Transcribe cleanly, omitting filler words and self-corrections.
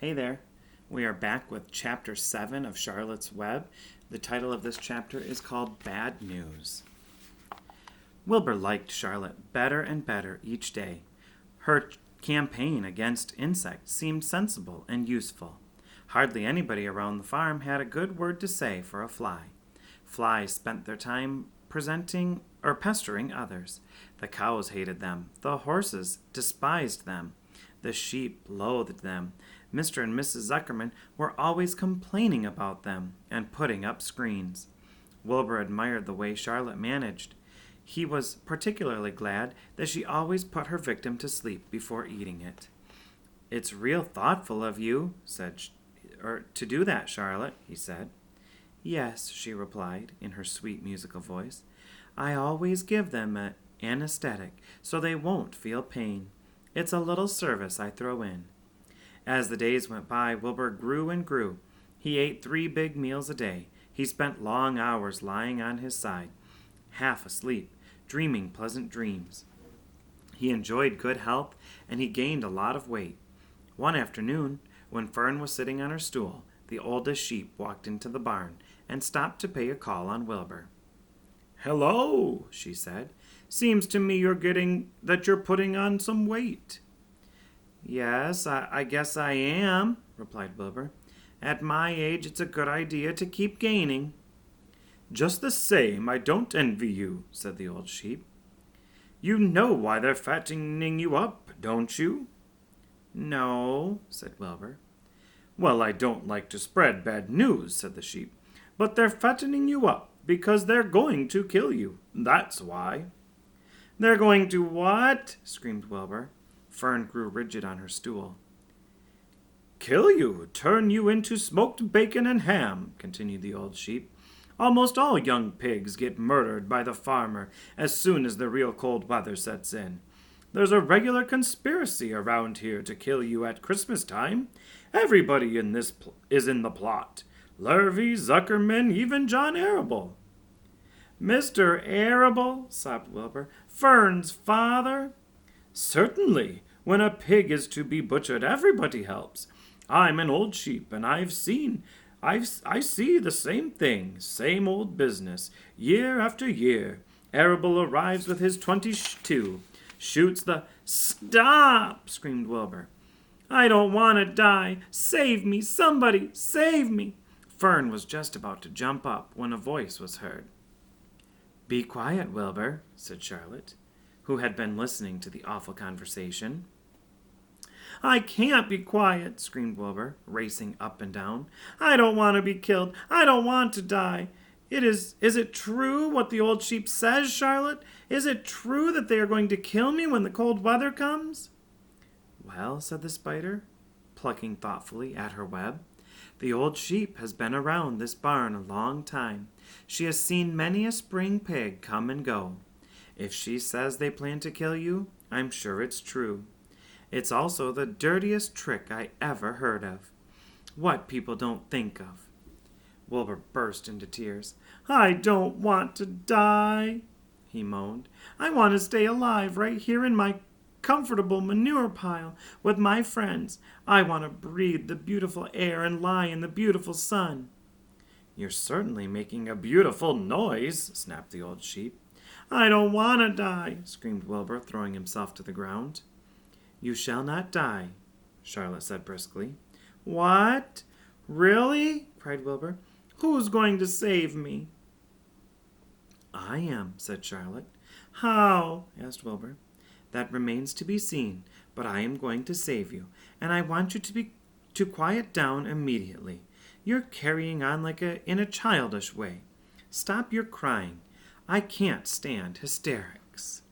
Hey there. We are back with Chapter 7 of Charlotte's Web. The title of this chapter is called Bad News. Wilbur liked Charlotte better and better each day. Her campaign against insects seemed sensible and useful. Hardly anybody around the farm had a good word to say for a fly. Flies spent their time pestering others. The cows hated them. The horses despised them. The sheep loathed them. Mr. and Mrs. Zuckerman were always complaining about them and putting up screens. Wilbur admired the way Charlotte managed. He was particularly glad that she always put her victim to sleep before eating it. "It's real thoughtful of you," to do that, Charlotte, he said. "Yes," she replied, in her sweet musical voice. "I always give them an anesthetic so they won't feel pain. It's a little service I throw in." As the days went by, Wilbur grew and grew. He ate 3 big meals a day. He spent long hours lying on his side, half asleep, dreaming pleasant dreams. He enjoyed good health, and he gained a lot of weight. One afternoon, when Fern was sitting on her stool, the oldest sheep walked into the barn and stopped to pay a call on Wilbur. "Hello," she said. "Seems to me you're putting on some weight." "Yes, I guess I am," replied Wilbur. "At my age, it's a good idea to keep gaining." "Just the same, I don't envy you," said the old sheep. "You know why they're fattening you up, don't you?" "No," said Wilbur. "Well, I don't like to spread bad news," said the sheep, "but they're fattening you up because they're going to kill you. That's why." "They're going to what?" screamed Wilbur. Fern grew rigid on her stool. "Kill you, turn you into smoked bacon and ham," continued the old sheep. "Almost all young pigs get murdered by the farmer as soon as the real cold weather sets in. There's a regular conspiracy around here to kill you at Christmas time. Everybody is in the plot. Lurvy, Zuckerman, even John Arable." "Mr. Arable," sobbed Wilbur. "Fern's father?" "Certainly. When a pig is to be butchered, everybody helps. I'm an old sheep, and I see the same thing, same old business, year after year. Arable arrives with his 22, shoots the—" "Stop!" screamed Wilbur. "I don't want to die. Save me, somebody, save me." Fern was just about to jump up when a voice was heard. "Be quiet, Wilbur," said Charlotte, who had been listening to the awful conversation. "I can't be quiet," screamed Wilbur, racing up and down. "I don't want to be killed. I don't want to die. Is it true what the old sheep says, Charlotte? Is it true that they are going to kill me when the cold weather comes?" "Well," said the spider, plucking thoughtfully at her web, "the old sheep has been around this barn a long time. She has seen many a spring pig come and go. If she says they plan to kill you, I'm sure it's true. It's also the dirtiest trick I ever heard of. What people don't think of." Wilbur burst into tears. "I don't want to die," he moaned. "I want to stay alive right here in my comfortable manure pile with my friends. I want to breathe the beautiful air and lie in the beautiful sun." "You're certainly making a beautiful noise," snapped the old sheep. "I don't want to die," screamed Wilbur, throwing himself to the ground. "You shall not die," Charlotte said briskly. "What? Really?" cried Wilbur. "Who's going to save me?" "I am," said Charlotte. "How?" asked Wilbur. "That remains to be seen, but I am going to save you, and I want you to quiet down immediately. You're carrying on in a childish way. Stop your crying. I can't stand hysterics."